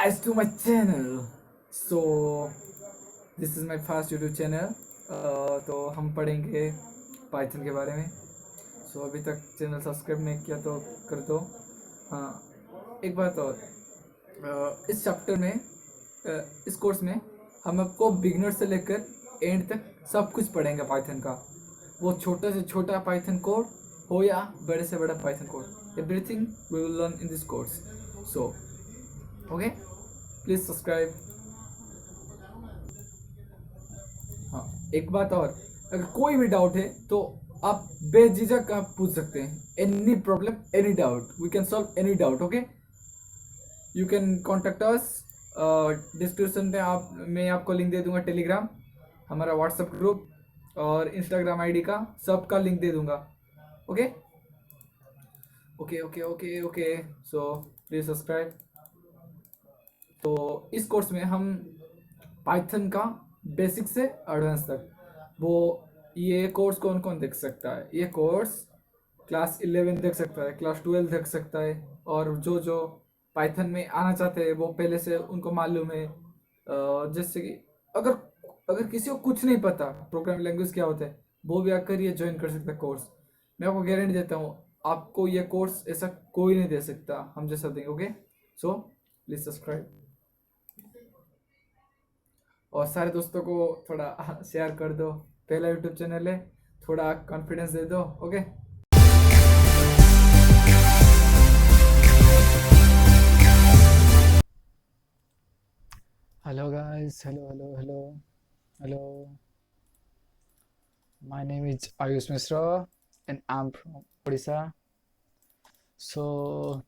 guys to my channel. So this is my first YouTube channel. तो हम पढ़ेंगे Python के बारे में. अभी तक चैनल सब्सक्राइब नहीं किया तो कर दो. हाँ, एक बात और, इस चैप्टर में इस कोर्स में हम आपको बिगनर से लेकर एंड तक सब कुछ पढ़ेंगे पाइथन का. वो छोटा से छोटा पाइथन कोड हो या बड़े से बड़ा Python code, everything we will learn in this course. So okay, please subscribe. हाँ, एक बात और, अगर कोई भी डाउट है तो आप बेझिझक आप पूछ सकते हैं. Any problem, any doubt, we can solve any doubt. Okay, you can contact us. Description में आपको लिंक दे दूंगा, टेलीग्राम, हमारा व्हाट्सएप ग्रुप और इंस्टाग्राम आईडी का, सबका लिंक दे दूंगा. Okay okay okay okay okay. So please subscribe. तो इस कोर्स में हम पाइथन का बेसिक से एडवांस तक, ये कोर्स कौन कौन देख सकता है? ये कोर्स क्लास 11 देख सकता है, क्लास 12 देख सकता है, और जो पाइथन में आना चाहते हैं वो पहले से उनको मालूम है. जैसे कि अगर किसी को कुछ नहीं पता प्रोग्रामिंग लैंग्वेज क्या होता है, वो भी आकर ये ज्वाइन कर सकता है कोर्स. मैं आपको गारंटी देता हूँ, आपको ये कोर्स ऐसा कोई नहीं दे सकता हम जैसा देंगे. ओके, सो प्लीज सब्सक्राइब और सारे दोस्तों को थोड़ा शेयर कर दो. पहला यूट्यूब चैनल है, थोड़ा कॉन्फिडेंस दे दो. Okay, Hello guys, hello. My name is Ayush Mishra and I'm from Odisha. So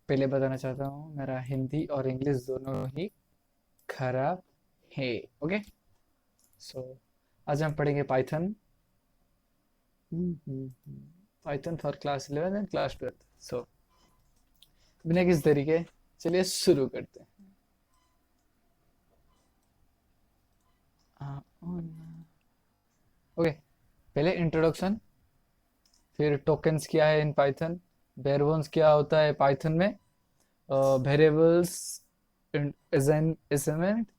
पहले बताना चाहता हूँ, मेरा हिंदी और इंग्लिश दोनों ही खराब है. ओके, सो आज हम पढ़ेंगे Python for class 11 and class 12. सो बिना किस तरीके चलिए शुरू करते हैं. ओके, पहले इंट्रोडक्शन, फिर टोकन्स क्या है इन पाइथन, बेयर बोन्स क्या होता है पाइथन में, variables, assignment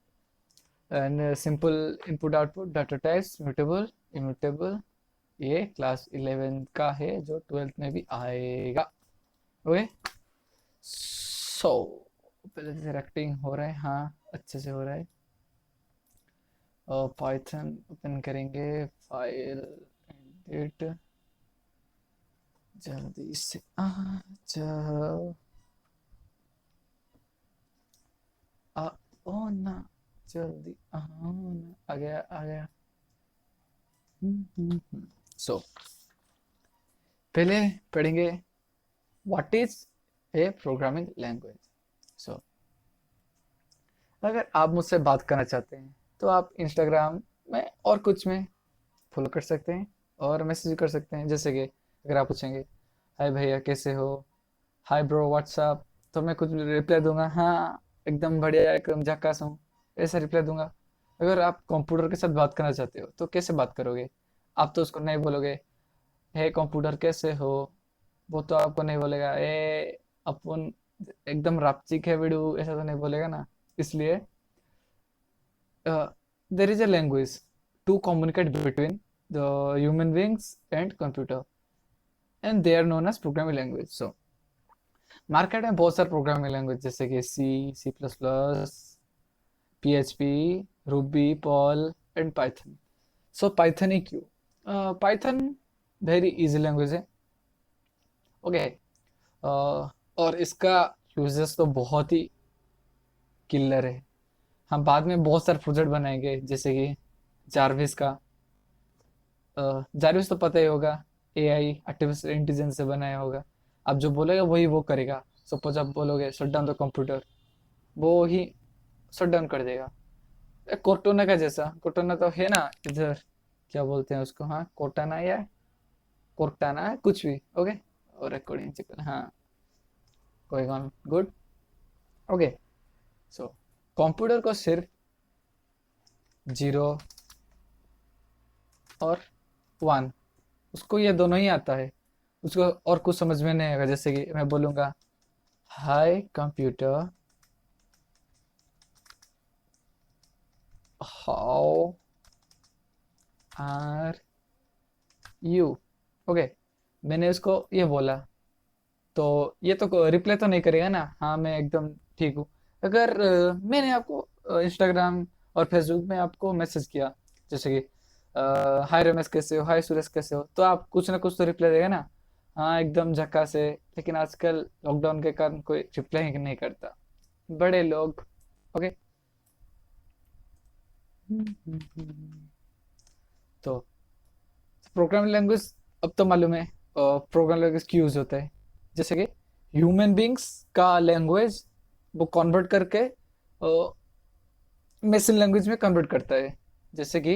and simple input output, data types, mutable, immutable. ये क्लास 11 का है जो 12th में भी आएगा. ओके, सो पहले से रेक्टिंग हो रहा है, हाँ अच्छे से हो रहा है. पाइथन ओपन करेंगे, फाइल एडिट, जल्दी से आ जाओ. ओ ना, जल्दी आओ ना. आ गया. सो पहले पढ़ेंगे what is a programming language. So अगर आप मुझसे बात करना चाहते हैं तो आप इंस्टाग्राम में और कुछ में फॉलो कर सकते हैं और मैसेज कर सकते हैं. जैसे कि अगर आप पूछेंगे हाय भैया कैसे हो, हाय ब्रो व्हाट्सअप, तो मैं कुछ रिप्लाई दूंगा, हाँ एकदम बढ़िया, एकदम झकास हूँ, ऐसा रिप्लाई दूंगा. अगर आप कंप्यूटर के साथ बात करना चाहते हो तो कैसे बात करोगे? आप तो उसको नहीं बोलोगे हे कंप्यूटर कैसे हो, वो तो आपको नहीं बोलेगा ए अपन एकदम रापचिक है बिडू, ऐसा तो नहीं बोलेगा ना. इसलिए there is a language to communicate between the human beings and computer, and they are known as programming language. So market में बहुत सारे प्रोग्रामिंग लैंग्वेज जैसे कि C plus plus, PHP, Ruby, Perl and Python. So Python ही क्यों? Python very easy language है. Okay, और इसका यूजेस तो बहुत ही किलर है. हम बाद में बहुत सारे प्रोजेक्ट बनाएंगे जैसे कि जारविस का. जारविस तो पता ही होगा, AI आर्टिफिशियल इंटेलिजेंस से बनाया होगा. आप जो बोलेगा वही वो करेगा. सपोज आप बोलोगे शट डाउन द कंप्यूटर, वो ही शट डाउन कर देगा. कोर्टाना का जैसा, कोर्टाना तो है ना इधर, क्या बोलते हैं उसको, हाँ कोर्टाना या कोर्टाना कुछ भी. ओके, और रिकॉर्डिंग चेक, हाँ going on good. Okay, so computer को सिर्फ 0 और 1, उसको ये दोनों ही आता है. उसको और कुछ समझ में नहीं आएगा. जैसे कि मैं बोलूँगा hi computer how are you. Okay, मैंने उसको ये बोला, तो ये तो रिप्लाई तो नहीं करेगा ना, हाँ मैं एकदम ठीक हूँ। अगर मैंने आपको इंस्टाग्राम और फेसबुक में आपको मैसेज किया, जैसे कि हाय रमेश कैसे हो, हाय सुरेश कैसे हो, तो आप कुछ ना कुछ तो रिप्लाई देगा ना, हाँ एकदम झक्कास है। लेकिन आजकल लॉकडाउन के कारण कोई रिप्लाई नहीं करता, बड़े लोग। ओके। तो प्रोग्रामिंग लैंग्वेज अब तो मालूम है प्रोग्रामिंग लैंग्वेज क्यों यूज होता है। जैसे कि ह्यूमन बींग्स का लैंग्वेज वो कन्वर्ट करके मशीन लैंग्वेज में कन्वर्ट करता है। जैसे कि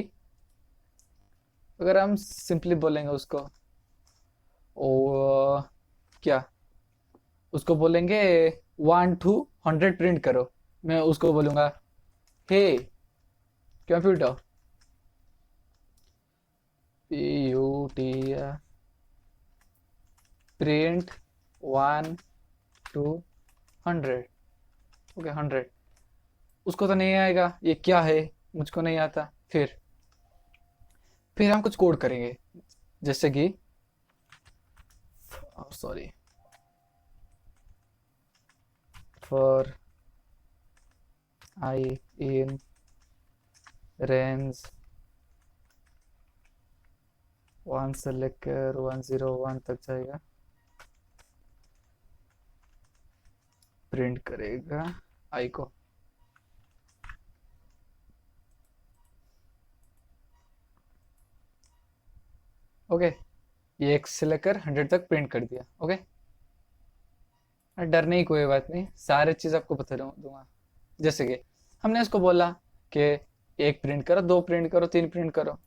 अगर हम सिंपली बोलेंगे उसको, ओ क्या, उसको बोलेंगे 1 to 100 प्रिंट करो, मैं उसको बोलूंगा hey computer, P U T print 1 to 100। Okay 100, उसको तो नहीं आएगा ये क्या है, मुझको नहीं आता। फिर हम कुछ कोड करेंगे, जैसे कि sorry, for I in range 1 से लेकर 101 तक जाएगा, प्रिंट करेगा आई को। ओके, ये 1 से लेकर 100 तक प्रिंट कर दिया। ओके, डरने की कोई बात नहीं, सारे चीज आपको बता दूंगा। जैसे कि हमने इसको बोला कि 1 प्रिंट करो, 2 प्रिंट करो, 3 प्रिंट करो,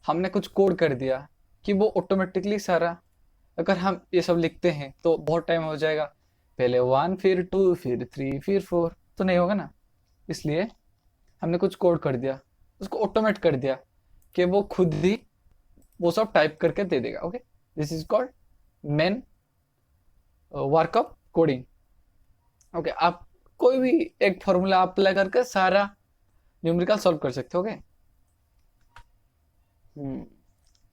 हमने कुछ कोड कर दिया कि वो ऑटोमेटिकली सारा। अगर हम ये सब लिखते हैं तो बहुत टाइम हो जाएगा, पहले 1 फिर 2 फिर 3 फिर 4, तो नहीं होगा ना। इसलिए हमने कुछ कोड कर दिया, उसको ऑटोमेट कर दिया कि वो खुद ही वो सब टाइप करके दे देगा। Okay, this is called main workup coding. Okay, आप कोई भी एक फॉर्मूला अप्लाई करके सारा न्यूमेरिकल सॉल्व कर सकते हो। ओके। हम्म,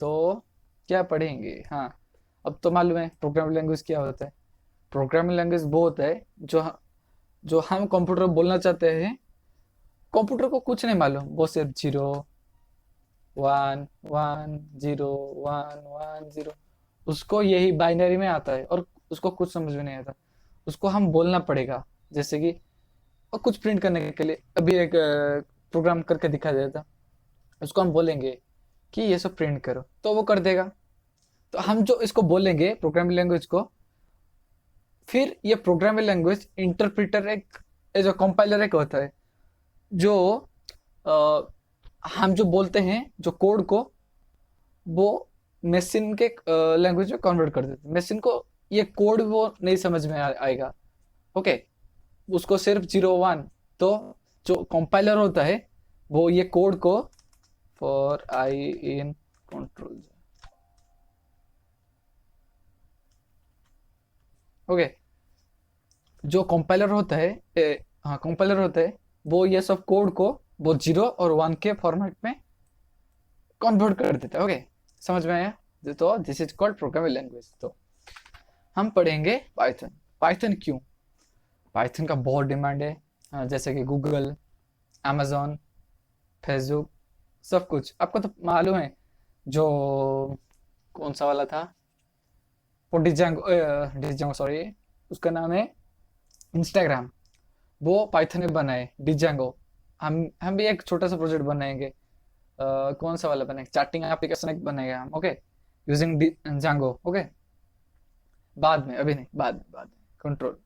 तो क्या पढ़ेंगे, हाँ अब तो मालूम है प्रोग्रामिंग लैंग्वेज क्या होता है। प्रोग्रामिंग लैंग्वेज वो होता है जो हम कंप्यूटर बोलना चाहते हैं, कंप्यूटर को कुछ नहीं मालूम, वो सिर्फ 0 1 1 0 1 1 0, उसको यही बाइनरी में आता है और उसको कुछ समझ में नहीं आता, उसको हम बोलना पड़ेगा। जैसे कि और कुछ प्रिंट करने के लिए अभी एक प्रोग्राम करके दिखा देता, उसको हम बोलेंगे कि ये सब प्रिंट करो तो वो कर देगा। तो हम जो इसको बोलेंगे प्रोग्रामिंग लैंग्वेज को, फिर ये प्रोग्रामिंग लैंग्वेज इंटरप्रिटर एक, जो कंपाइलर एक होता है, जो अ, हम जो बोलते हैं जो कोड को, वो मशीन के लैंग्वेज में कन्वर्ट कर देते हैं। मशीन को ये कोड वो नहीं समझ में आएगा। ओके, उसको सिर्फ 0 1, तो जो कंपाइलर होता है वो ये कोड को, for I in control, okay, जो कंपाइलर होता है हाँ कंपाइलर होता है, वो ये सब कोड को वो 0 और 1 के फॉर्मेट में कन्वर्ट कर देता है। ओके, समझ में आया। तो this is called programming language. तो हम पढ़ेंगे पाइथन। पाइथन क्यों, पाइथन का बहुत डिमांड है। जैसे कि गूगल, amazon, फेसबुक, सब कुछ आपको तो मालूम है। जो कौन सा वाला था, वो डिजांगो सॉरी, उसका नाम है इंस्टाग्राम, वो पाइथन में बना है डिजांगो। हम भी एक छोटा सा प्रोजेक्ट बनाएंगे, कौन सा वाला बनाएंगे, चैटिंग एप्लीकेशन एक बनाएंगे हम। Okay, using जांगो। ओके, बाद में, अभी नहीं, बाद में कंट्रोल।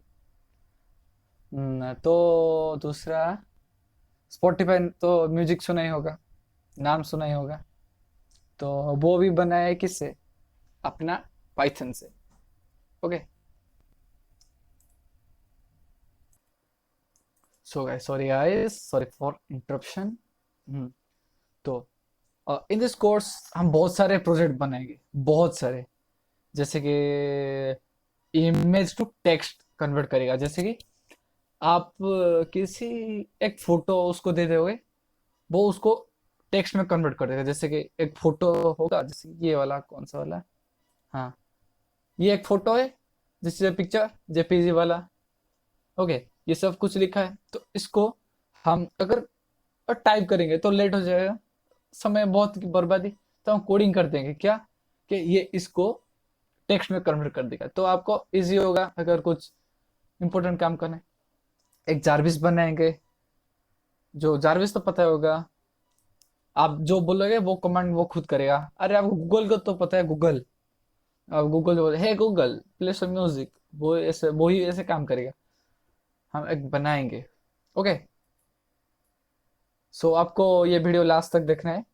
तो दूसरा, स्पॉटिफाई तो म्यूजिक सुना ही होगा, नाम सुना ही होगा, तो वो भी बनाया है किससे, अपना पाइथन से। Okay, sorry guys, sorry for interruption. तो इन दिस कोर्स हम बहुत सारे प्रोजेक्ट बनाएंगे, बहुत सारे। जैसे कि इमेज टू टेक्स्ट कन्वर्ट करेगा, जैसे कि आप किसी एक फोटो उसको दे दोगे, वो उसको टेक्स्ट में कन्वर्ट कर देगा। जैसे कि एक फोटो होगा, जैसे ये वाला, कौन सा वाला, हाँ, ये एक फोटो है, जैसे पिक्चर जेपीजी वाला। ओके, ये सब कुछ लिखा है, तो इसको हम अगर टाइप करेंगे तो लेट हो जाएगा, समय बहुत की बर्बादी। तो हम कोडिंग कर देंगे क्या, कि ये इसको टेक्स्ट में कन्वर्ट कर देगा, तो आपको इजी होगा अगर कुछ इंपॉर्टेंट काम करना है। एक जारविस बनाएंगे, जो जारविस तो पता होगा, आप जो बोलोगे वो कमांड वो खुद करेगा। अरे आपको गूगल को तो पता है, गूगल, आप गूगल बोले हे गूगल प्ले सम म्यूजिक, वो ऐसे, वो ही ऐसे काम करेगा। हम एक बनाएंगे। ओके, सो आपको ये वीडियो लास्ट तक देखना है,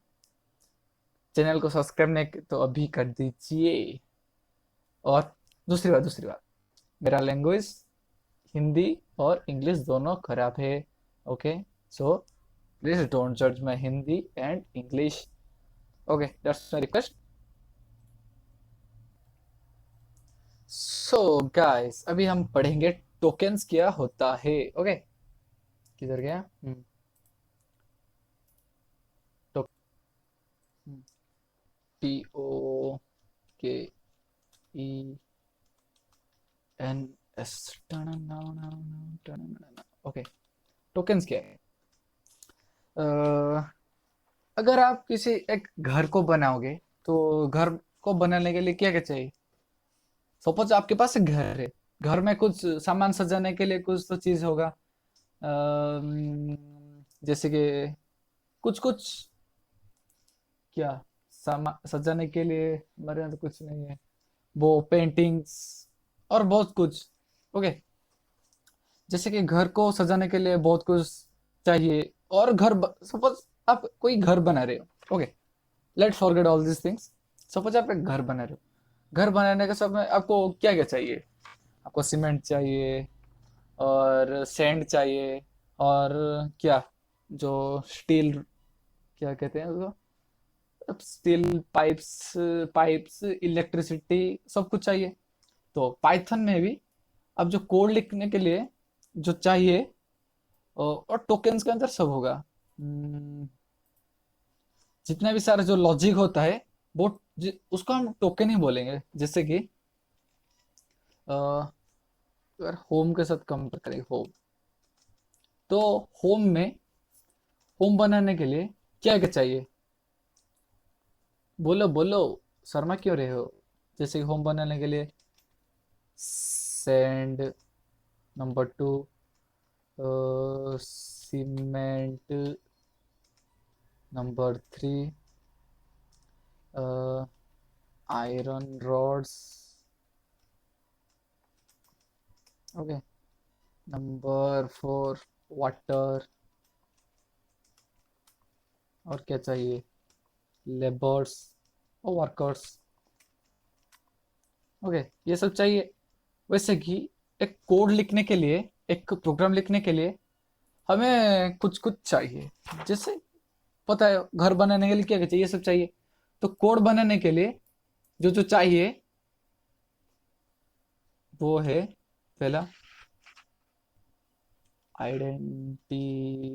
चैनल को सब्सक्राइब नहीं तो अभी कर दीजिए। और दूसरी बात, मेरा लैंग्वेज हिंदी और इंग्लिश दोनों खराब है। ओके, सो प्लीज डोंट जज my Hindi and English. Okay, that's my request. So guys, अभी हम पढ़ेंगे टोकेन्स क्या होता है। ओके, किधर गया, TOKENS। ओके, टोकेन्स क्या है? अ, अगर आप किसी एक घर को बनाओगे, तो घर को बनाने के लिए क्या क्या चाहिए? सपोज आपके पास एक घर है, घर में कुछ सामान सजाने के लिए कुछ तो चीज होगा। जैसे कि कुछ कुछ, क्या, सजाने के लिए हमारे यहाँ तो कुछ नहीं है, वो पेंटिंग्स और बहुत कुछ। ओके, जैसे कि घर को सजाने के लिए बहुत कुछ चाहिए। और सपोज आप कोई घर बना रहे हो। Okay, let's forget all this things. Suppose आप एक घर बना रहे हो, घर बनाने के समय आपको क्या क्या चाहिए? आपको सीमेंट चाहिए, और सैंड चाहिए, और क्या, जो स्टील, क्या कहते हैं उसको, स्टील पाइप्स, इलेक्ट्रिसिटी, सब कुछ चाहिए। तो पाइथन में भी अब जो कोड लिखने के लिए जो चाहिए, और टोकेन्स के अंदर सब होगा। जितना भी सारा जो लॉजिक होता है, वो उसको हम टोकन ही बोलेंगे। जैसे कि अ, अगर होम के साथ कंपेयर करें, होम, तो होम में, होम बनाने के लिए क्या क्या चाहिए? बोलो बोलो, शर्मा क्यों रहे हो? जैसे कि होम बनाने के लिए sand, number 2 cement, number 3 iron rods. Okay, number 4 water. और क्या चाहिए? लेबर्स और वर्कर्स। ओके, ये सब चाहिए। वैसे कि एक कोड लिखने के लिए, एक प्रोग्राम लिखने के लिए हमें कुछ कुछ चाहिए। जैसे पता है घर बनाने के लिए क्या क्या चाहिए, ये सब चाहिए। तो कोड बनाने के लिए जो जो चाहिए वो है, पहला आइडेंटिफायर्स।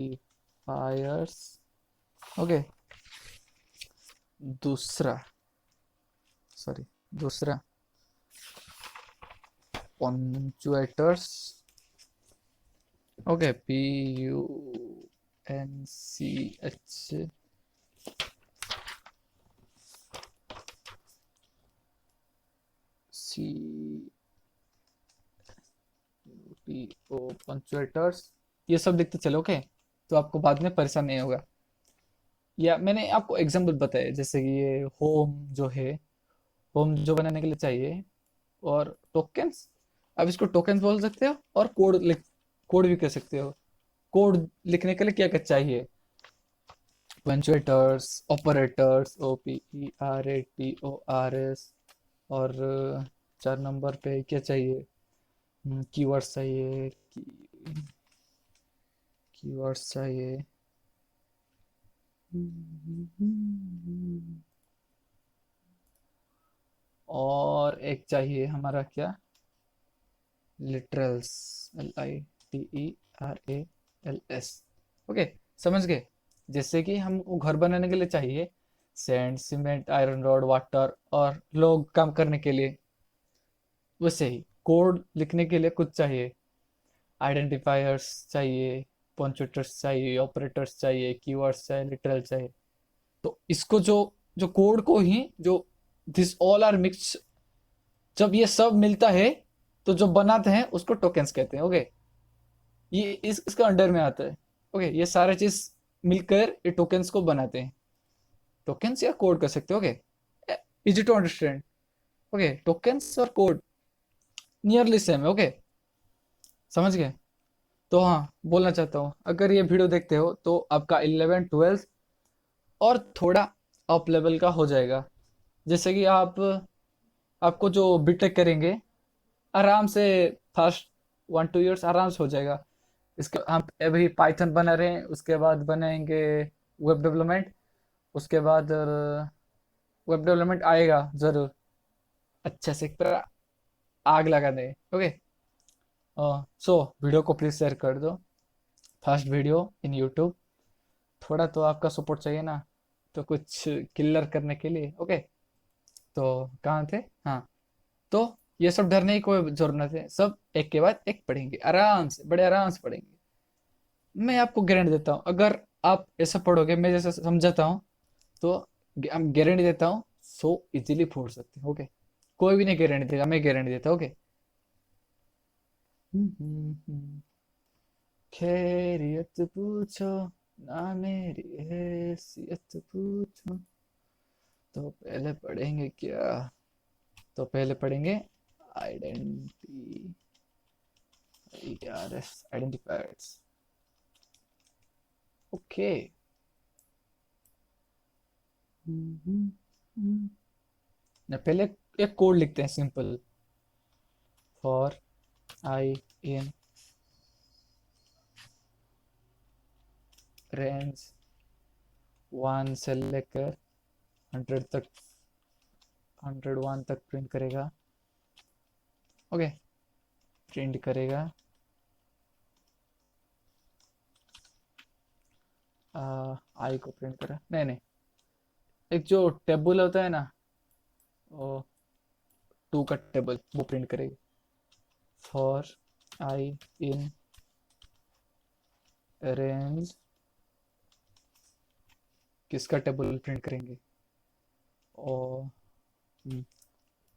ओके, दूसरा, सॉरी, दूसरा पंक्चुएटर्स। ओके, PUNCH, पंक्चुएटर्स, ये सब लिखते चलो। ओके, तो आपको बाद में परेशान नहीं होगा। या मैंने आपको एग्जांपल बताया, जैसे कि ये होम जो है, होम जो बनाने के लिए चाहिए, और टोकन्स, आप इसको टोकन्स बोल सकते हो, और कोड भी कह सकते हो। कोड लिखने के लिए क्या क्या चाहिए? पंक्चुएटर्स, ऑपरेटर्स, OPERATORS, और 4 नंबर पे क्या चाहिए? कीवर्ड्स चाहिए, कीवर्ड्स चाहिए। और एक चाहिए हमारा क्या, लिटरल्स, LITERALS। ओके, समझ गए? जैसे कि हमको घर बनाने के लिए चाहिए sand, cement, iron rod, water और लोग काम करने के लिए, वैसे ही कोड लिखने के लिए कुछ चाहिए। आइडेंटिफायर्स चाहिए, पंक्चुएटर्स चाहिए, ऑपरेटर्स चाहिए, कीवर्ड्स चाहिए, लिटरल चाहिए। तो इसको जो जो कोड को ही जो दिस ऑल आर मिक्स, जब ये सब मिलता है तो जो बनाते हैं उसको टोकन्स कहते हैं। ओके, ये इसका अंडर में आता है। ओके, ये सारे चीज मिलकर ये टोकन्स को बनाते हैं। टोकन्स या कोड कर सकते हो। Okay, easy to understand. Okay, tokens और कोड नियरली सेम है। ओके, समझ गए? तो हाँ, बोलना चाहता हूँ, अगर ये वीडियो देखते हो तो आपका 11 12 और थोड़ा अप लेवल का हो जाएगा। जैसे कि आपको जो बीटेक करेंगे आराम से फर्स्ट 1 2 ईयर्स आराम से हो जाएगा। इसके हम अभी पाइथन बना रहे हैं, उसके बाद बनाएंगे वेब डेवलपमेंट, उसके बाद वेब डेवलपमेंट आएगा जरूर, अच्छे से पूरा आग लगा दें। ओके, सो वीडियो को प्लीज़ शेयर कर दो। फर्स्ट वीडियो इन यूट्यूब, थोड़ा तो आपका सपोर्ट चाहिए ना, तो कुछ किलर करने के लिए। ओके, तो कहाँ थे? हाँ, तो ये सब डरने की कोई जरूरत नहीं है, सब एक के बाद एक पढ़ेंगे, आराम से, बड़े आराम से पढ़ेंगे। मैं आपको गारंटी देता हूँ, अगर आप ऐसा पढ़ोगे मैं जैसे समझाता हूँ, तो हम गारंटी देता हूँ सो इजीली फोड़ सकते हैं। ओके, कोई भी नहीं गारंटी देगा, मैं गारंटी देता हूँ। ओके, खैरियत पूछो ना मेरी हैसियत पूछो। तो पहले पढ़ेंगे क्या? तो पहले पढ़ेंगे आइडेंटिटी, आइडेंटिफायर्स। ओके, पहले एक कोड लिखते हैं simple. For I in range 1 से लेकर 100 तक, 101 तक प्रिंट करेगा। ओके, प्रिंट करेगा आई को प्रिंट करा, नहीं नहीं, एक जो टेबल होता है ना, वो 2 का टेबल, वो प्रिंट करेगी। फॉर आई इन रेंज, किसका टेबल प्रिंट करेंगे? और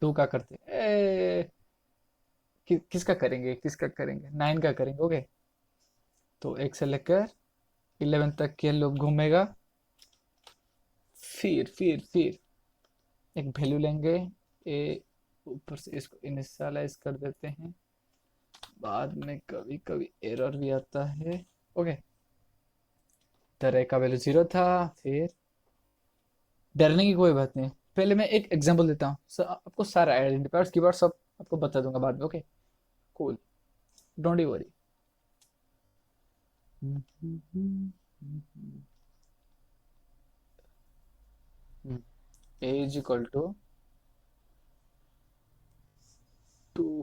2 का करते किसका करेंगे, किसका करेंगे? 9 का करेंगे। ओके, तो 1 से लेकर 11 तक के लोग घूमेगा। फिर एक वैल्यू लेंगे ए, ऊपर से इसको इनिशियलाइज कर देते हैं, बाद में कभी कभी एरर भी आता है। ओके, तरह का वैल्यू 0 था। फिर डरने की कोई बात नहीं, पहले मैं एक एग्जांपल देता हूँ, आपको सारा आइडेंटिफायर्स कीवर्ड सब आपको बता दूंगा बाद में। Okay, cool, don't you worry. A is equal to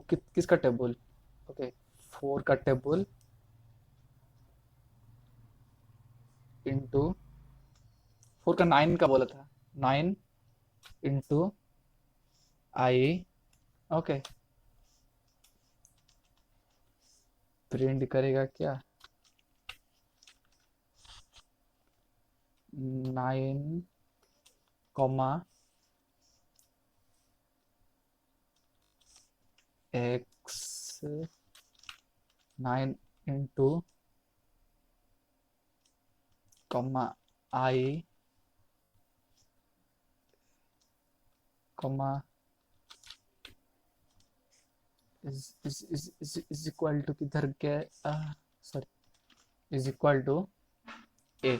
किसका टेबल? ओके, 4 का टेबल इंटू 4 का 9 का बोला था, 9 इंटू आई। ओके, प्रिंट करेगा क्या? 9 comma x, 9 into comma I comma is equal to किधर गया, sorry, is equal to A.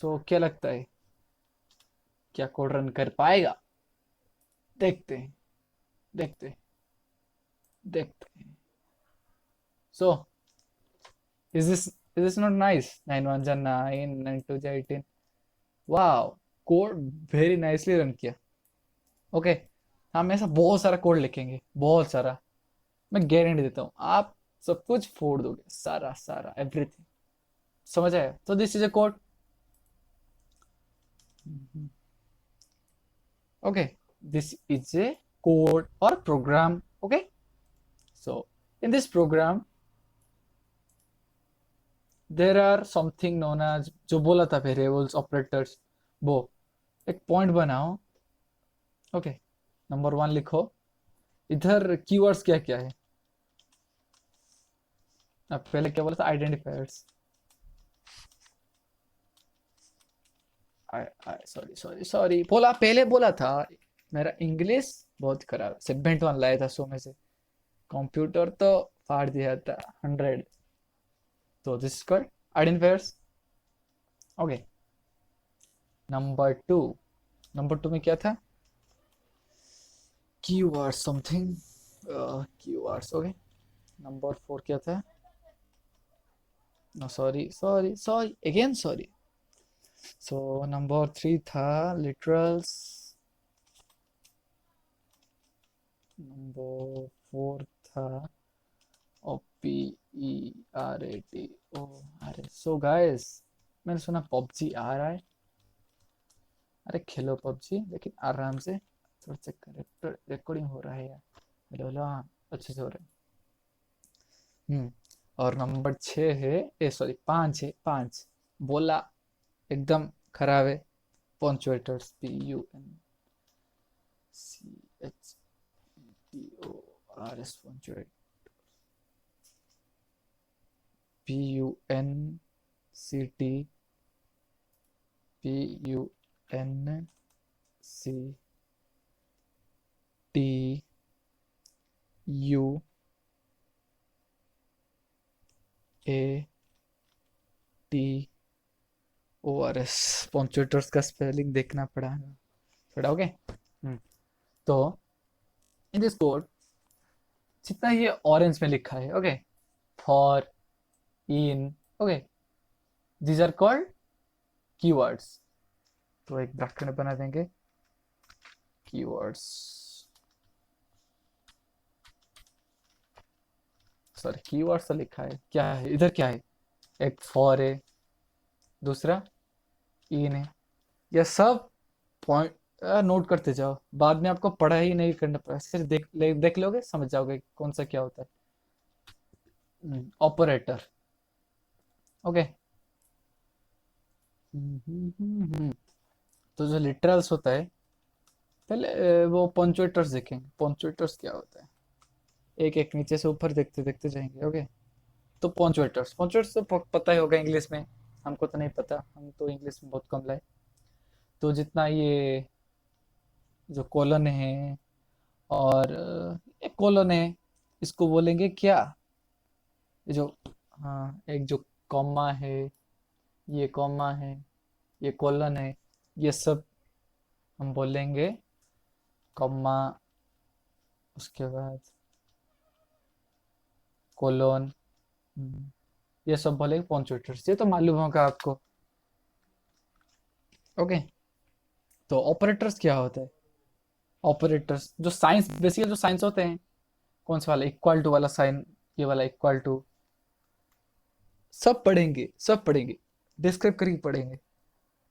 So क्या लगता है, क्या कोड रन कर पाएगा? देखते हैं, देखते हैं, देखते हैं। सो is this not nice? 9 1 जा 9, 9 2 जा 18। Wow, code very nicely run किया। ओके, हम ऐसा बहुत सारा कोड लिखेंगे, बहुत सारा। मैं गारंटी देता हूँ आप सब कुछ फोड़ दोगे, सारा सारा एवरीथिंग, समझ आया? तो this is a code. Okay, this is a code or program. Okay, so in this program there are something known as, जो बोला था वेरिएबल्स ऑपरेटर्स, वो एक पॉइंट बनाओ. ओके, नंबर 1 लिखो. इधर कीवर्ड्स क्या क्या है? अब पहले क्या बोला था? आइडेंटिफायर्स. सॉरी सॉरी सॉरी, बोला पहले बोला था. मेरा इंग्लिश बहुत खराब. सेगमेंट 1 लाया था 100 में से. कंप्यूटर तो फाड़ दिया था 100. तो this is called identifiers. Okay, number 2 में क्या था? Keyword something, keywords. Okay, number 4 क्या था? No, sorry sorry sorry again sorry. So number 3 था लिटरल्स. नंबर 4 था OPERAT. ओ अरे, सो गाइस, मैंने सुना पबजी आ रहा है. अरे खेलो पबजी, लेकिन आराम से. थोड़ा चेक कर, रिकॉर्डिंग हो रहा है यार. हेलो हेलो, हाँ अच्छे से हो रहा है. और नंबर 6 है, ए सॉरी 5 है. 5 बोला एकदम खराब है. पंचुएटर्स, PUNCHETORS, PUNCT, PUNCTUATORS. पंचुएटर्स का स्पेलिंग देखना पड़ा थोड़ा. ओके, तो इन दिस कोड जितना ये ऑरेंज में लिखा है, okay, for, in, okay, these are called keywords. तो एक ब्रैकेट बना देंगे, कीवर्ड्स. सॉरी, कीवर्ड्स तो लिखा है, क्या है इधर? क्या है? एक फॉर है, दूसरा इन है. यह सब पॉइंट नोट करते जाओ, बाद में आपको पढ़ाई नहीं करना पड़ेगा. सिर्फ देख लोगे, समझ जाओगे कौन सा क्या होता है. ऑपरेटर. ओके, तो जो लिटरल्स होता है, पहले वो पंचुएटर्स देखेंगे. पंचुएटर्स क्या होता है? एक एक नीचे से ऊपर देखते देखते जाएंगे. ओके, तो पंचुएटर्स, पंचुएटर्स तो पता ही होगा इंग्लिश में. हमको तो नहीं पता, हम तो इंग्लिश में बहुत कम लाए. तो जितना ये जो कॉलन है, और एक कॉलन है, इसको बोलेंगे क्या? ये जो, हाँ, एक जो कॉमा है, ये कॉमा है, ये कॉलन है, ये सब हम बोलेंगे कॉमा. उसके बाद कोलोन, ये सब बोलेंगे पंचुएटर्स. ये तो मालूम होगा आपको. ओके, तो ऑपरेटर्स क्या होता है? ऑपरेटर्स जो साइंस, बेसिकली जो साइंस होते हैं, कौन सा वाला? इक्वल टू वाला साइन, ये वाला इक्वल टू. सब पढ़ेंगे, सब पढ़ेंगे, डिस्क्राइब करके पढ़ेंगे.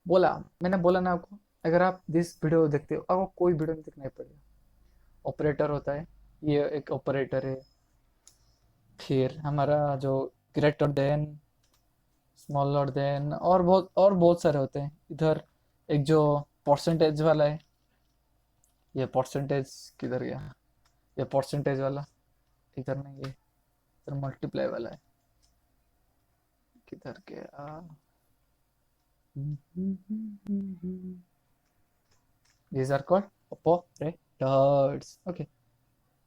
बोला, मैंने बोला ना आपको, अगर आप दिस वीडियो देखते हो, आपको कोई वीडियो नहीं देखना पड़ेगा. ऑपरेटर होता है, ये एक ऑपरेटर है. फिर हमारा जो ग्रेटर देन, स्मॉलर देन, और बहुत सारे होते हैं. इधर एक जो परसेंटेज वाला है, ये परसेंटेज किधर गया? ये परसेंटेज वाला इधर नहीं है, इधर मल्टीप्लाई वाला है, किधर गया? these are called operators. Okay,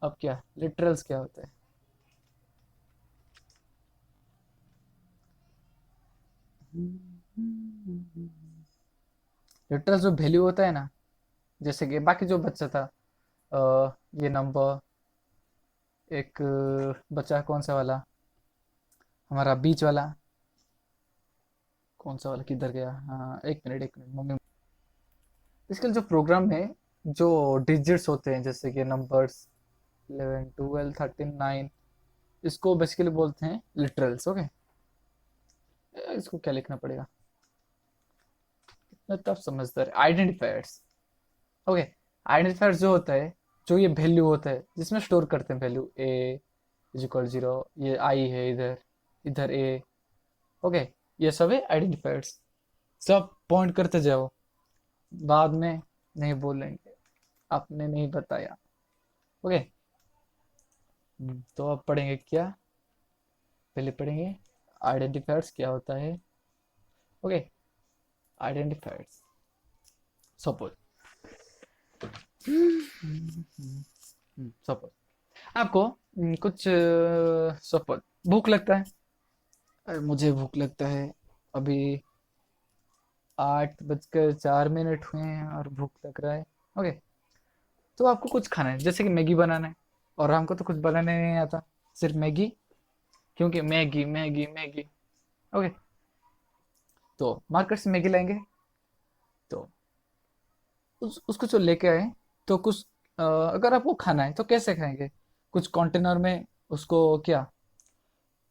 अब क्या लिटरल्स क्या होता है? लिटरल्स जो वैल्यू होता है ना, जैसे कि बाकी जो बच्चा था, ये नंबर, एक बच्चा कौन सा वाला, हमारा बीच वाला, कौन सा वाला किधर गया? हाँ, एक मिनट मम्मी. इसके जो प्रोग्राम में जो डिजिट्स होते हैं, जैसे कि नंबर्स 11 12 13 9, इसको बेसिकली बोलते हैं लिटरल्स. ओके, इसको क्या लिखना पड़ेगा, इतना टफ समझदार, आइडेंटिफायर्स। ओके, आइडेंटिफायर्स जो होता है, जो ये वैल्यू होता है जिसमें स्टोर करते हैं वैल्यू, ए इज इक्वल 0, ये आई है इधर, इधर ए। ओके, ये सब है आइडेंटिफायर्स। सब पॉइंट करते जाओ, बाद में नहीं बोलेंगे आपने नहीं बताया। ओके, तो अब पढ़ेंगे क्या, पहले पढ़ेंगे आइडेंटिफायर्स क्या होता है। ओके, आइडेंटिफायर्स, सपोज सपोज आपको कुछ सपोज भूख लगता है, मुझे भूख लगता है, अभी 8:04 हुए हैं और भूख लग रहा है। ओके, तो आपको कुछ खाना है, जैसे कि मैगी बनाना है, और हमको तो कुछ बनाने नहीं आता, सिर्फ मैगी, क्योंकि मैगी मैगी मैगी। ओके, तो मार्केट से मैगी लाएंगे, तो उसको जो लेके आए, तो कुछ अगर आपको खाना है तो कैसे खाएंगे, कुछ कंटेनर में उसको क्या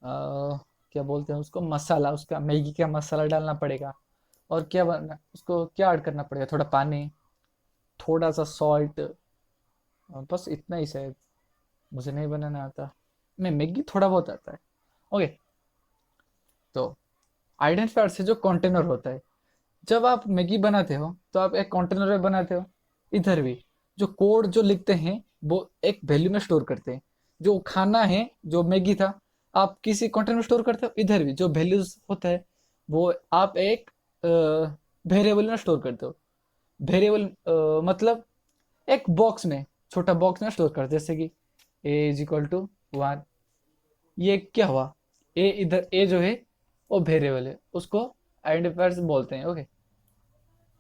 क्या बोलते हैं उसको, मसाला, उसका मैगी का मसाला डालना पड़ेगा, और क्या बनना उसको, क्या ऐड करना पड़ेगा, थोड़ा पानी, थोड़ा सा सॉल्ट, बस इतना ही शायद, मुझे नहीं बनाना आता, मैं मैगी थोड़ा बहुत आता है। ओके, तो आइडेंटिफायर से जो कंटेनर होता है, जब आप मैगी बनाते हो तो आप एक कंटेनर में बनाते हो, इधर भी जो कोड जो लिखते हैं वो एक वैल्यू में स्टोर करते हैं, जो खाना है जो मैगी था आप किसी कंटेनर में स्टोर करते हो, इधर भी जो वैल्यूज होता है वो आप एक वेरिएबल में स्टोर करते हो। वेरिएबल मतलब एक बॉक्स में, छोटा बॉक्स में स्टोर करते, जैसे कि ए इज इक्वल टू 1, ये क्या हुआ, ए इधर ए जो है वो वेरिएबल है, उसको आइडेंटिफायर्स बोलते हैं। ओके,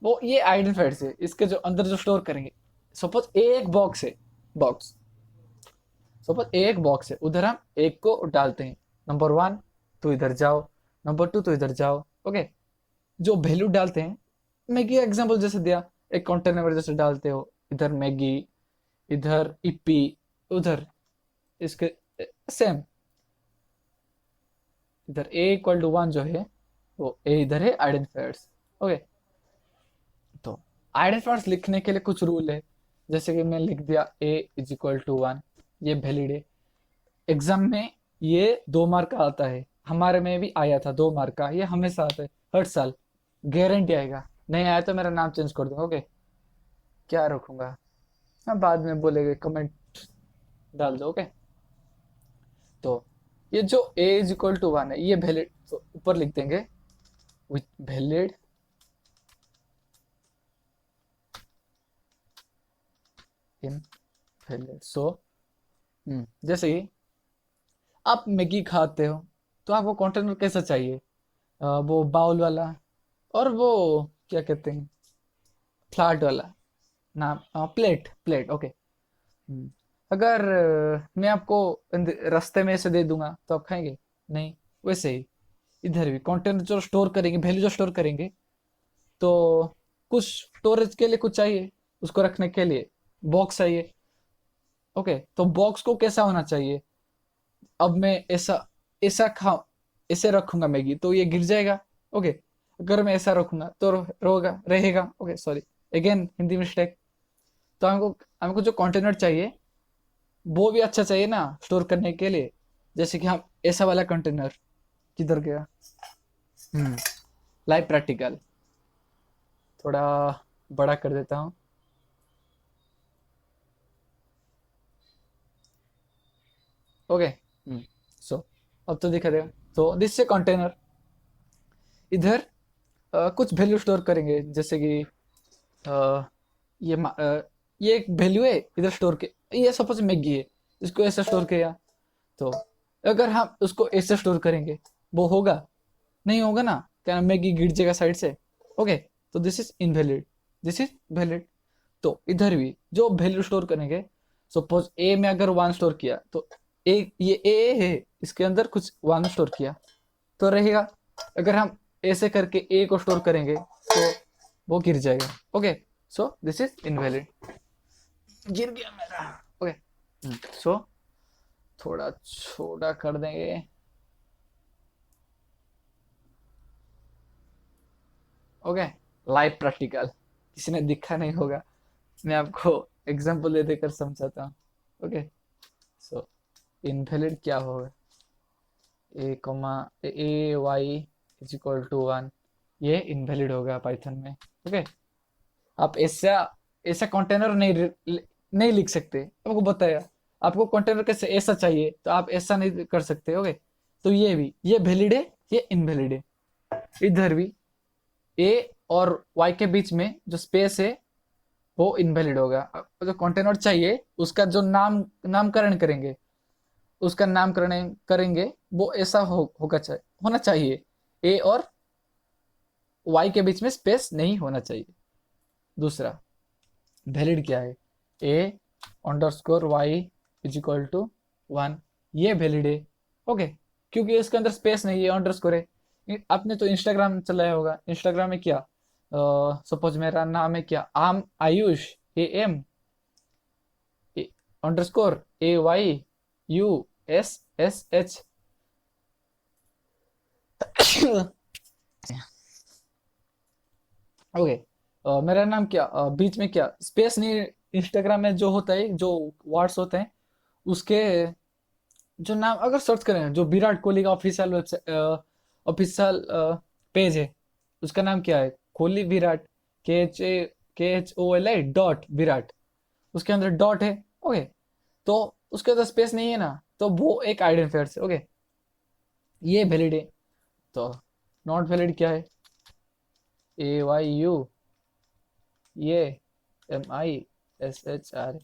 वो ये आइडेंटिफायर्स है, इसके जो अंदर जो स्टोर करेंगे, सपोज एक बॉक्स है, बॉक्स, सपोज एक बॉक्स है, उधर हम एक को डालते हैं, नंबर 1 तो इधर जाओ, नंबर 2 तो इधर जाओ। ओके, जो वैल्यू डालते हैं, मैगी एग्जांपल जैसे दिया, एक कंटेनर में जैसे डालते हो, इधर मैगी, इधर इपी, उधर इसके सेम, इधर ए इक्वल टू 1 जो है वो ए इधर है आइडेंटिफायर्स। ओके, तो आइडेंटिफायर्स लिखने के लिए कुछ रूल है, जैसे कि मैं लिख दिया ए इज इक्वल टू 1, ये वैलिड है, एग्जाम में ये 2 मार्क का आता है, हमारे में भी आया था 2 मार्क का, ये हमेशा आता है हर साल, गारंटी आएगा, नहीं आया तो मेरा नाम चेंज कर दूंगा। ओके, क्या रखूंगा, हाँ बाद में बोलेंगे, कमेंट डाल दो। ओके, तो ये जो ए इज इक्वल टू 1 है, ये वैलिड, तो ऊपर लिख देंगे विथ वैलिड इन वैलिड। सो जैसे कि आप मैगी खाते हो, तो आपको कंटेनर कैसा चाहिए, वो बाउल वाला, और वो क्या कहते हैं, फ्लैट वाला, नाम प्लेट, प्लेट। ओके, अगर मैं आपको रास्ते में से दे दूंगा तो आप खाएंगे नहीं, वैसे ही इधर भी कंटेंट जो स्टोर करेंगे, वैल्यू जो स्टोर करेंगे, तो कुछ स्टोरेज के लिए कुछ चाहिए, उसको रखने के लिए बॉक्स चाहिए। ओके, तो बॉक्स को कैसा होना चाहिए, अब मैं ऐसा ऐसा खा ऐसे रखूंगा मैगी तो ये गिर जाएगा। ओके, अगर मैं ऐसा रखूंगा तो रोगा रहेगा। Okay, sorry, again Hindi mistake. तो हमको हमको जो कंटेनर चाहिए वो भी अच्छा चाहिए ना स्टोर करने के लिए, जैसे कि हम ऐसा वाला कंटेनर, किधर गया, लाइव प्रैक्टिकल, थोड़ा बड़ा कर देता हूँ। ओके, सो अब तो दिखा देगा, तो दिस से कंटेनर, इधर कुछ वैल्यू स्टोर करेंगे, जैसे कि अ, ये ये एक वैल्यू है इधर स्टोर के, ये सपोज मैगी है, इसको ऐसे स्टोर किया, तो अगर हम उसको ऐसे स्टोर करेंगे वो होगा, नहीं होगा ना, क्या मैगी गिर जाएगा साइड से। ओके, तो this is invalid, this is valid. तो इधर भी जो वैल्यू स्टोर करेंगे, सपोज ए में अगर 1 स्टोर किया, तो ए, ये ए है, इसके अंदर कुछ 1 स्टोर किया तो रहेगा, अगर हम ऐसे करके ए को स्टोर करेंगे तो वो गिर जाएगा। Okay, so this is invalid, गिर गया मेरा। ओके, सो थोड़ा छोटा कर देंगे, ओके, लाइव प्रैक्टिकल, किसी ने दिखा नहीं होगा, मैं आपको एग्जांपल दे देकर समझाता हूँ। ओके, सो इनवैलिड क्या होगा, A comma A Y is equal to 1, ये इनवैलिड होगा पाइथन में। ओके, आप ऐसा ऐसा कंटेनर नहीं लिख सकते, आपको बताया, आपको कंटेनर कैसे ऐसा चाहिए तो आप ऐसा नहीं कर सकते। ओके, तो ये भी, ये वैलिड है, ये इनवैलिड है। इधर भी ए और वाई के बीच में जो स्पेस है वो इनवैलिड होगा। जो कंटेनर चाहिए उसका जो नामकरण करेंगे, उसका नामकरण करेंगे वो ऐसा होना चाहिए, ए और वाई के बीच में स्पेस नहीं होना चाहिए। दूसरा वैलिड क्या है, A underscore Y is equal to 1, ये वैलिड है। ओके, क्योंकि इसके अंदर स्पेस नहीं है, अंडरस्कोर है। आपने तो इंस्टाग्राम चलाया होगा, इंस्टाग्राम में क्या, सपोज मेरा नाम है क्या, am Ayush, A M underscore A Y U S S H. Okay, मेरा नाम क्या, बीच में क्या स्पेस नहीं। इंस्टाग्राम में जो होता है, जो वर्ड्स होते हैं उसके जो नाम अगर सर्च करें, जो विराट कोहली का ऑफिशियल वेबसाइट, ऑफिशियल पेज है, उसका नाम क्या है, कोहली विराट, KHOLI डॉट विराट, उसके अंदर डॉट है। ओके, तो उसके अंदर स्पेस नहीं है ना, तो वो एक आइडेंटिफायर है। ओके, ये वैलिड है। तो नॉट वैलिड क्या है, AYU, ये MISHR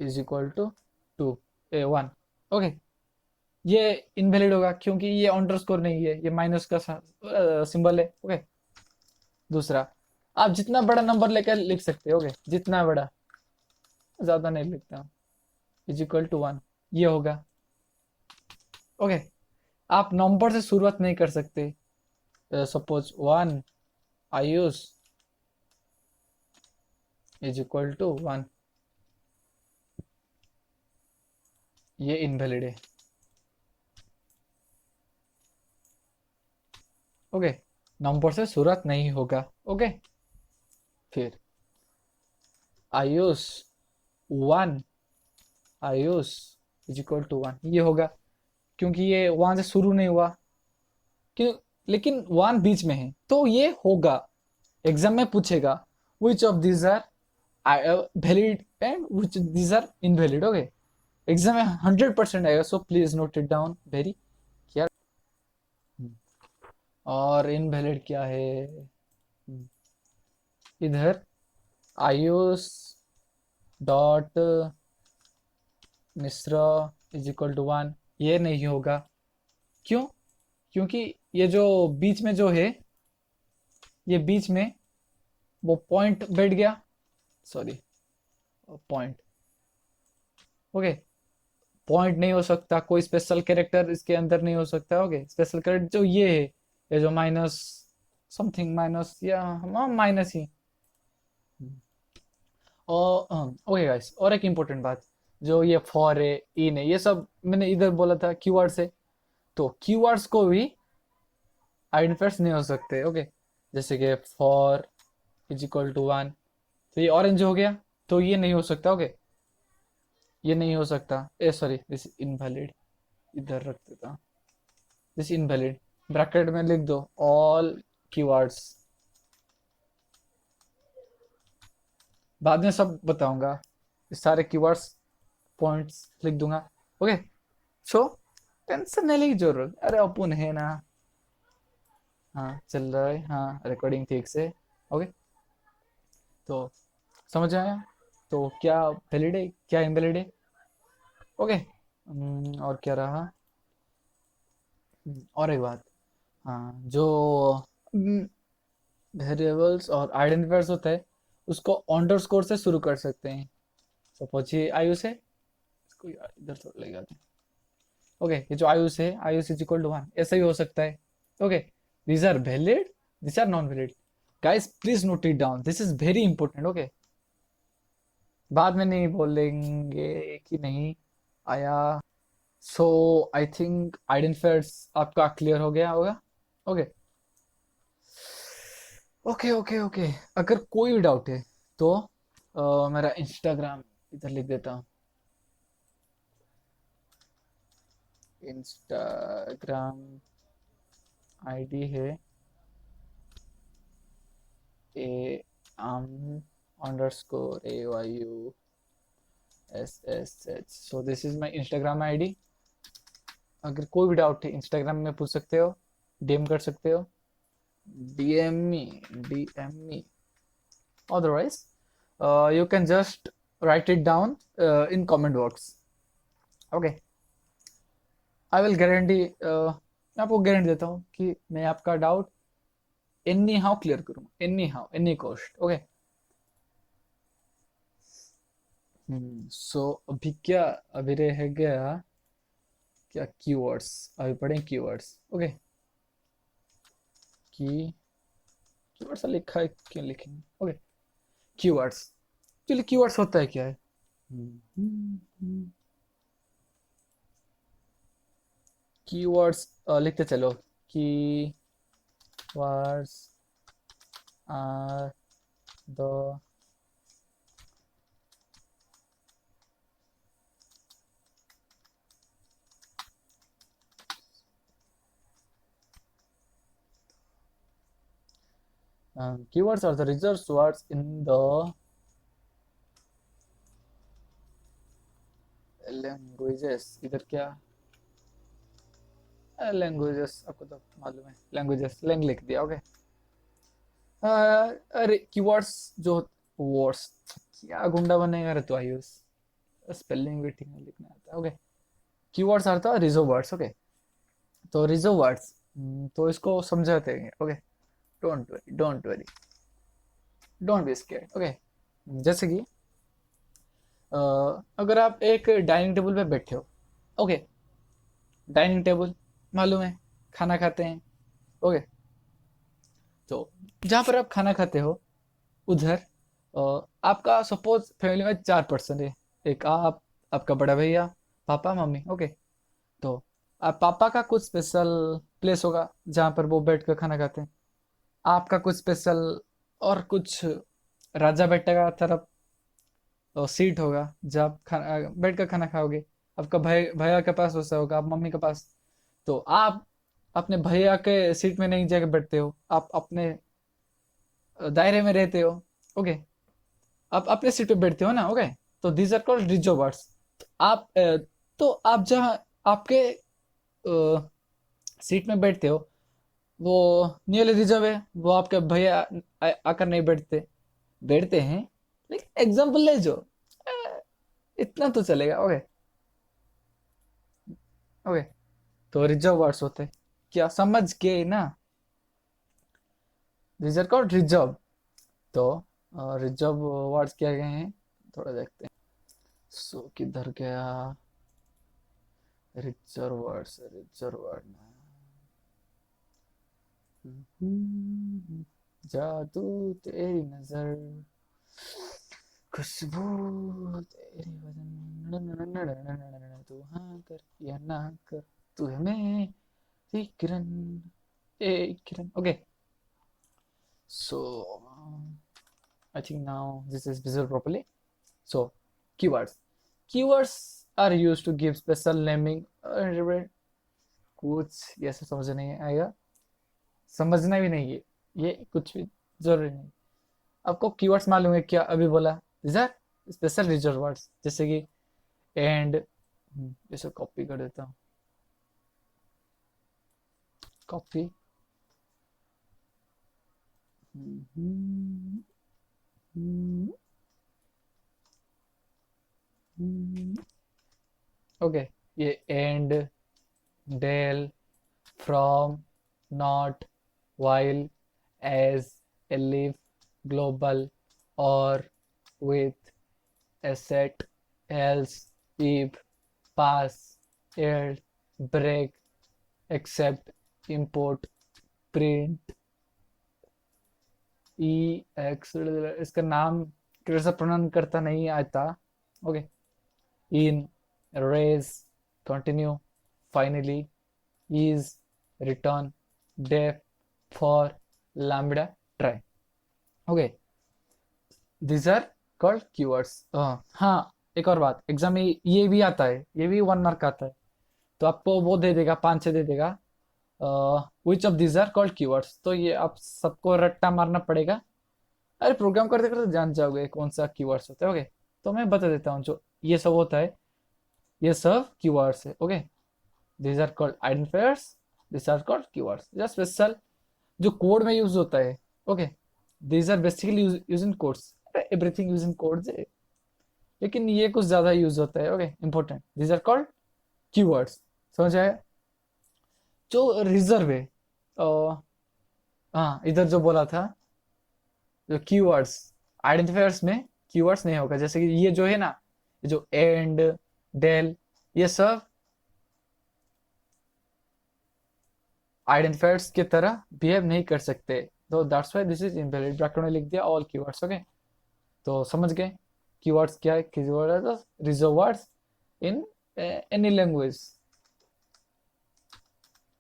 is equal to 2A1। Okay, ये इनवैलिड होगा क्योंकि ये अंडरस्कोर नहीं है, ये माइनस का सिंबल है। ओके, दूसरा, आप जितना बड़ा नंबर लेकर लिख सकते हो, ओके, जितना बड़ा, ज्यादा नहीं लिखता, इज इक्वल टू 1, ये होगा। ओके, आप नंबर से शुरुआत नहीं कर सकते, suppose 1 Ayush is equal to 1, ये इनवैलिड है। ओके, नंबर से शुरुआत नहीं होगा। ओके, फिर Ayush 1, Ayush is equal to 1, ये होगा क्योंकि ये 1 से शुरू नहीं हुआ, क्यों, लेकिन 1 बीच में है तो ये होगा। एग्जाम में पूछेगा which of these are valid and which these are invalid. Okay, exam में 100% आएगा, so please note it down very care. और इनवैलिड क्या है, इधर Ayush dot Mishra is equal to 1, ये नहीं होगा। क्यों, क्योंकि ये जो बीच में जो है, ये बीच में वो पॉइंट बैठ गया, सॉरी पॉइंट। ओके, पॉइंट नहीं हो सकता, कोई स्पेशल कैरेक्टर इसके अंदर नहीं हो सकता। ओके, स्पेशल कैरेक्टर जो ये है, ये जो माइनस समथिंग, माइनस या माइनस ही। और ओके गाइस, और एक इम्पोर्टेंट बात, जो ये फॉर है, इन है, ये सब मैंने इधर बोला था कीवर्ड से, तो कीवर्ड्स को भी आइडेंटिफायर्स नहीं हो सकते। ओके, जैसे कि फॉर इज इक्वल टू 1, तो ये ऑरेंज हो गया, तो ये नहीं हो सकता। ओके, ये नहीं हो सकता, ए सॉरी, दिस इनवैलिड, इधर रख देता, दिस इनवैलिड, ब्रैकेट में लिख दो ऑल कीवर्ड्स, बाद में सब बताऊंगा, सारे कीवर्ड्स पॉइंट्स लिख दूंगा। ओके, सो टेंशन नहीं लेने की जरूरत, अरे अपन है ना। हाँ चल रहा है, हाँ रिकॉर्डिंग ठीक से। ओके, तो समझ आया, तो क्या वैलिड है क्या इनवैलिड है। ओके, और क्या रहा, और एक बात, हाँ, जो वेरिएबल्स और आइडेंटिफायर्स होता है उसको अंडरस्कोर से शुरू कर सकते हैं। सपोज ये आयुष है, इसको इधर थोड़ा ले जाते हैं। ओके, ये जो आयुष है, आयुष इज इक्वल टू 1, ऐसा ही हो सकता है। Okay, these are valid, these are non valid. Guys please note it down, this is very important. Okay, बाद में नहीं बोलेंगे कि नहीं आया। सो आई थिंक आइडेंटिफायर्स आपका क्लियर हो गया होगा। ओके, ओके ओके ओके, अगर कोई भी डाउट है तो मेरा इंस्टाग्राम इधर लिख देता हूँ। इंस्टाग्राम आईडी है ए आम underscore AYUSSH। So this is my Instagram ID. अगर कोई भी डाउट है इंस्टाग्राम में पूछ सकते हो, डीएम कर सकते हो, DM me. Otherwise, you can just write it down in comment box. Okay, I will guarantee, मैं आपको गारंटी देता हूँ कि मैं आपका डाउट एनी हाउ क्लियर करूँगा, anyhow, any cost. Okay, so अभी रह गया क्या, कीवर्ड्स। अभी पढ़ें कीवर्ड्स। ओके, कीवर्ड्स लिखा है, क्यों लिखेंगे। Okay, keywords. चलिए, कीवर्ड्स होता है क्या है। कीवर्ड्स लिखते चलो। Keywords are the keywords are the reserved words in the languages। इधर क्या लैंग्वेजेस, आपको तो मालूम है, लैंग्वेजेस लैंग लिख दिया। ओके, अरे कीवर्ड्स जो वर्ड्स, क्या गुंडा बनेगा रे तू आयुष, स्पेलिंग भी ठीक नहीं लिखना आता। Okay, keywords are the reserve words. Okay, तो रिजर्व वर्ड्स, तो इसको समझाते हैं। Okay, don't worry, don't be scared. Okay, जैसे कि अगर आप एक डाइनिंग टेबल पे बैठे हो। ओके, डाइनिंग टेबल मालूम है, खाना खाते हैं। ओके, तो जहाँ पर आप खाना खाते हो उधर आपका सपोज फैमिली में 4 पर्सन है। एक आप, आपका बड़ा भैया, पापा, मम्मी। ओके, तो आप पापा का कुछ स्पेशल प्लेस होगा जहाँ पर वो बैठ कर खाना खाते हैं। आपका कुछ स्पेशल और कुछ राजा बैठेगा तरफ सीट होगा जहाँ आप खाना बैठ कर खाना खाओगे। आपका भाई, भैया के पास वैसा होगा, आप मम्मी के पास। तो आप अपने भैया के सीट में नहीं जाकर बैठते हो, आप अपने दायरे में रहते हो। ओके, आप अपने सीट पे बैठते हो ना। ओके, तो दीज आर कॉल्ड रिजर्वर्स। आप तो आप जहाँ आपके सीट में बैठते हो वो नियरली रिजर्व है, वो आपके भैया आकर नहीं बैठते, बैठते हैं, लेकिन एग्जाम्पल ले जो, इतना तो चलेगा। ओके, ओके, तो रिजर्व वर्ड्स होते हैं, क्या समझ गए ना। These are called reserve. तो रिजर्व वर्ड्स क्या गए हैं, थोड़ा देखते हैं। सो किधर गया रिजर्व वर्ड्स, रिजर्व वर्ड। जादू तेरी नजर, खुशबू तेरी वजन, तू हाँ कर या ना कर, तू है मेरी किरण, एक किरण। Okay, so I think now this is visible properly. So, keywords. Keywords are used to give special naming। कुछ ऐसा समझ नहीं आएगा, समझना भी नहीं है, ये कुछ भी जरूरी नहीं। आपको कीवर्ड्स मालूम है क्या, अभी बोला these are special reserve words, जैसे कि एंड। इसे कॉपी कर देता हूँ, कॉपी। ओके, ये and, del, from, not, while, as, live, global, or, with, asset, else, if, pass, add, break, accept, import, print, E X, इसका नाम कैसे प्रोनाउंस करता नहीं आता। Okay, in, raise, continue, finally, is, return, def, for, lambda, try। Okay, these are called keywords. हाँ, एक और बात, एग्जाम में ये भी आता है, ये भी 1 मार्क आता है, तो आपको वो दे देगा, 5-6 दे देगा, which of these are called keywords, तो ये आप सबको रट्टा मारना पड़ेगा। अरे प्रोग्राम करते करते जान जाओगे कौन सा कीवर्ड्स होता है। ओके, तो मैं बता देता हूँ, जो ये सब होता है, ये सब कीवर्ड्स है। Okay, these are called identifiers, these are called keywords, just special जो कोड में यूज होता है। Okay, these are basically use in codes, everything use in codes है, लेकिन ये कुछ ज्यादा यूज होता है। Okay, important, these are called keywords. समझ आया? जो रिजर्व है, हाँ इधर जो बोला था, जो कीवर्ड्स, आइडेंटिफायर्स में कीवर्ड्स नहीं होगा, जैसे कि ये जो है ना, ये जो एंड, डेल, ये सब आइडेंटिफायर्स की तरह बिहेव नहीं कर सकते, तो that's why this is invalid. Bracket में लिख दिया ऑल कीवर्ड्स। ओके, तो समझ गए कीवर्ड्स क्या है। Keyword are the reserve words in any language,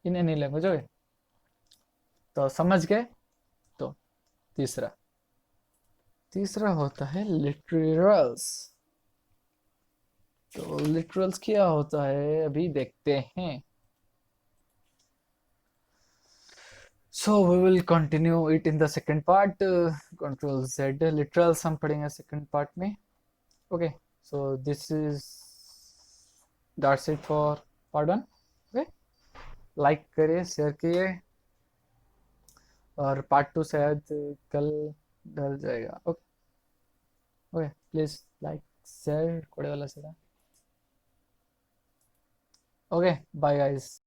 in any language. Okay, तो समझ गए। तो तीसरा तीसरा होता है लिटरल्स। तो लिटरल्स क्या होता है अभी देखते हैं। So we will continue it in the second part. Control Z literals हम पढ़ेंगे सेकंड पार्ट में। Okay, so this is that's it for part 1। Okay, like करिए, शेयर किए, और पार्ट 2 शायद कल डल जाएगा। Okay, okay, please like share कोड़े वाला से। Okay, bye guys.